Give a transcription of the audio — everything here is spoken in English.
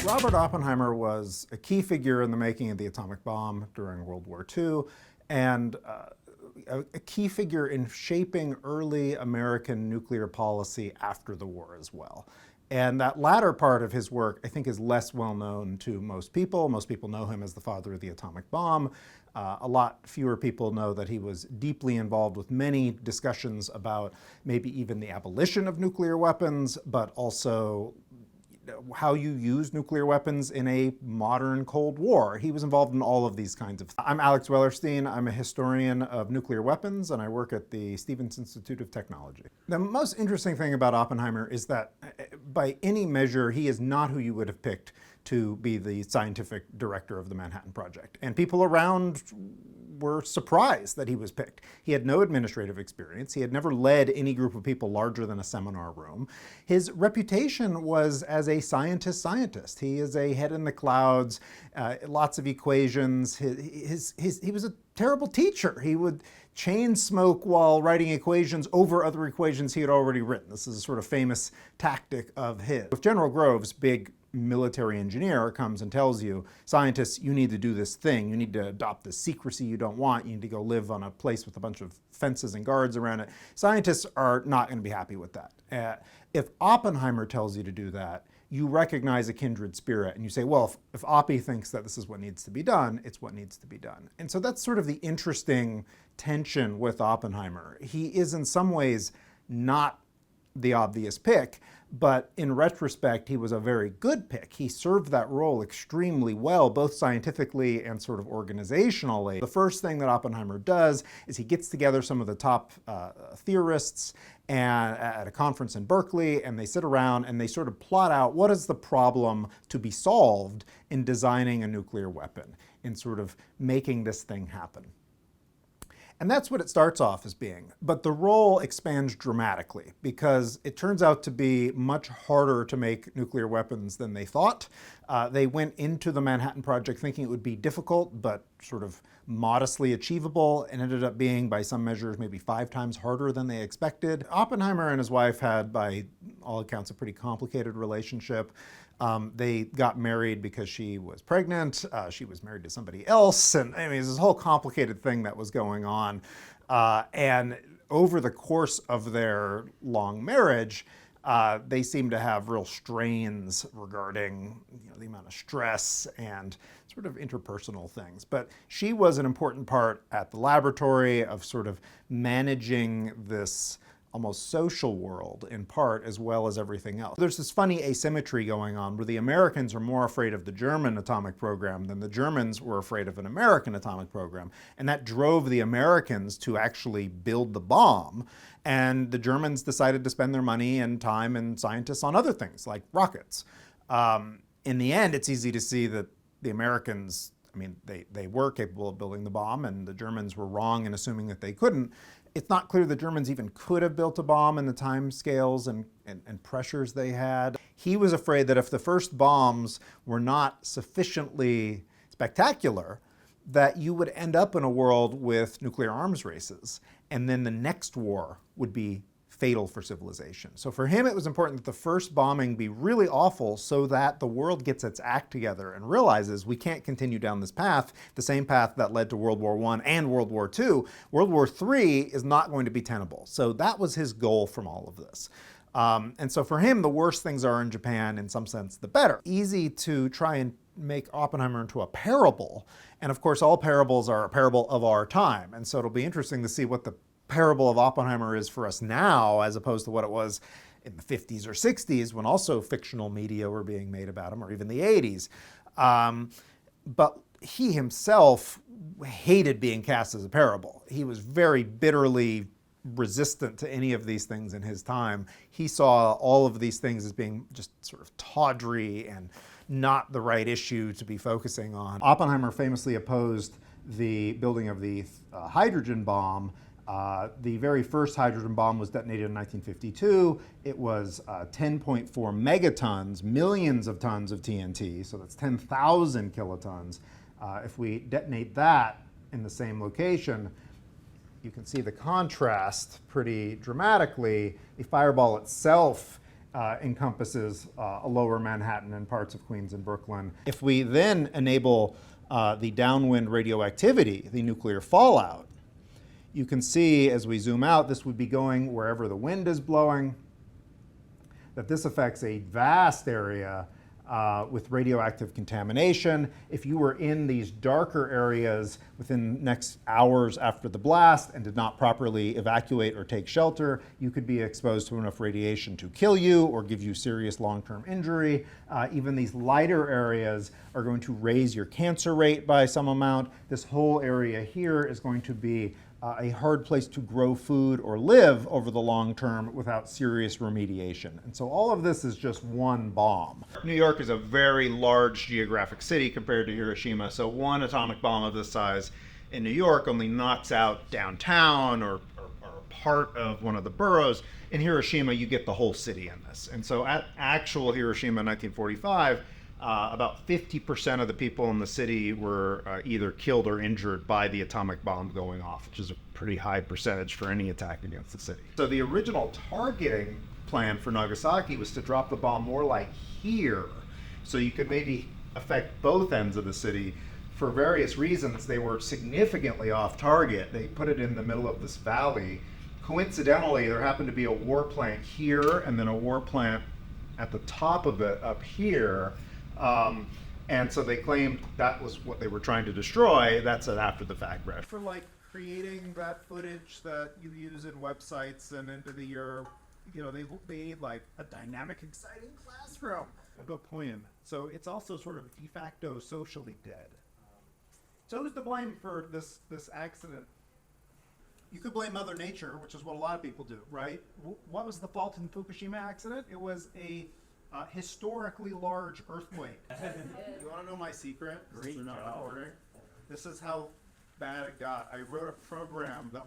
Robert Oppenheimer was a key figure in the making of the atomic bomb during World War II, and a key figure in shaping early American nuclear policy after the war as well. And that latter part of his work, I think, is less well known to most people. Most people know him as the father of the atomic bomb. A lot fewer people know that he was deeply involved with many discussions about maybe even the abolition of nuclear weapons, but also how you use nuclear weapons in a modern Cold War. He was involved in all of these kinds of things. I'm Alex Wellerstein. I'm a historian of nuclear weapons, and I work at the Stevens Institute of Technology. The most interesting thing about Oppenheimer is that, by any measure, he is not who you would have picked to be the scientific director of the Manhattan Project. And people around were surprised that he was picked. He had no administrative experience. He had never led any group of people larger than a seminar room. His reputation was as a scientist. He is a head in the clouds, lots of equations. He was a terrible teacher. He would chain smoke while writing equations over other equations he had already written. This is a sort of famous tactic of his. If General Groves, big military engineer, comes and tells you, scientists, you need to do this thing, you need to adopt this secrecy you don't want, you need to go live on a place with a bunch of fences and guards around it, scientists are not going to be happy with that. If Oppenheimer tells you to do that, you recognize a kindred spirit and you say, well, if Oppie thinks that this is what needs to be done, it's what needs to be done. And so that's sort of the interesting tension with Oppenheimer. He is in some ways not the obvious pick, but in retrospect, he was a very good pick. He served that role extremely well, both scientifically and sort of organizationally. The first thing that Oppenheimer does is he gets together some of the top theorists at a conference in Berkeley, and they sit around and they sort of plot out what is the problem to be solved in designing a nuclear weapon, in sort of making this thing happen. And that's what it starts off as being. But the role expands dramatically because it turns out to be much harder to make nuclear weapons than they thought. They went into the Manhattan Project thinking it would be difficult, but sort of modestly achievable, and ended up being, by some measures, maybe 5 times harder than they expected. Oppenheimer and his wife had, by all accounts, a pretty complicated relationship. They got married because she was pregnant. She was married to somebody else. And I mean, there's this whole complicated thing that was going on. And over the course of their long marriage, they seemed to have real strains regarding the amount of stress and sort of interpersonal things. But she was an important part at the laboratory of sort of managing this almost social world in part, as well as everything else. There's this funny asymmetry going on where the Americans are more afraid of the German atomic program than the Germans were afraid of an American atomic program. And that drove the Americans to actually build the bomb. And the Germans decided to spend their money and time and scientists on other things like rockets. In the end, it's easy to see that the Americans, I mean, they were capable of building the bomb, and the Germans were wrong in assuming that they couldn't. It's not clear the Germans even could have built a bomb in the time scales and pressures they had. He was afraid that if the first bombs were not sufficiently spectacular, that you would end up in a world with nuclear arms races, and then the next war would be fatal for civilization. So for him, it was important that the first bombing be really awful so that the world gets its act together and realizes we can't continue down this path, the same path that led to World War I and World War II. World War III is not going to be tenable. So that was his goal from all of this. And so for him, the worse things are in Japan, in some sense, the better. Easy to try and make Oppenheimer into a parable. And of course, all parables are a parable of our time. And so it'll be interesting to see what the parable of Oppenheimer is for us now, as opposed to what it was in the 50s or 60s, when also fictional media were being made about him, or even the 80s. But he himself hated being cast as a parable. He was very bitterly resistant to any of these things in his time. He saw all of these things as being just sort of tawdry and not the right issue to be focusing on. Oppenheimer famously opposed the building of the hydrogen bomb. The very first hydrogen bomb was detonated in 1952. It was 10.4 megatons, millions of tons of TNT, so that's 10,000 kilotons. If we detonate that in the same location, you can see the contrast pretty dramatically. The fireball itself encompasses lower Manhattan and parts of Queens and Brooklyn. If we then enable the downwind radioactivity, the nuclear fallout, you can see as we zoom out, this would be going wherever the wind is blowing, that this affects a vast area with radioactive contamination. If you were in these darker areas within next hours after the blast and did not properly evacuate or take shelter, you could be exposed to enough radiation to kill you or give you serious long-term injury. Even these lighter areas are going to raise your cancer rate by some amount. This whole area here is going to be a hard place to grow food or live over the long term without serious remediation. And so all of this is just one bomb. New York is a very large geographic city compared to Hiroshima, so one atomic bomb of this size in New York only knocks out downtown or part of one of the boroughs. In Hiroshima, you get the whole city in this. And so at actual Hiroshima in 1945, about 50% of the people in the city were either killed or injured by the atomic bomb going off, which is a pretty high percentage for any attack against the city. So the original targeting plan for Nagasaki was to drop the bomb more like here, so you could maybe affect both ends of the city. For various reasons, they were significantly off target. They put it in the middle of this valley. Coincidentally, there happened to be a war plant here and then a war plant at the top of it up here. And so they claimed that was what they were trying to destroy. That's an after-the-fact record. For like creating that footage that you use in websites and into the year, you know, they made like a dynamic, exciting classroom. A good point. So it's also sort of de facto socially dead. So who's to blame for this accident? You could blame Mother Nature, which is what a lot of people do, right? What was the fault in the Fukushima accident? It was a historically large earthquake. You want to know my secret? Great job. This is how bad it got. I wrote a program that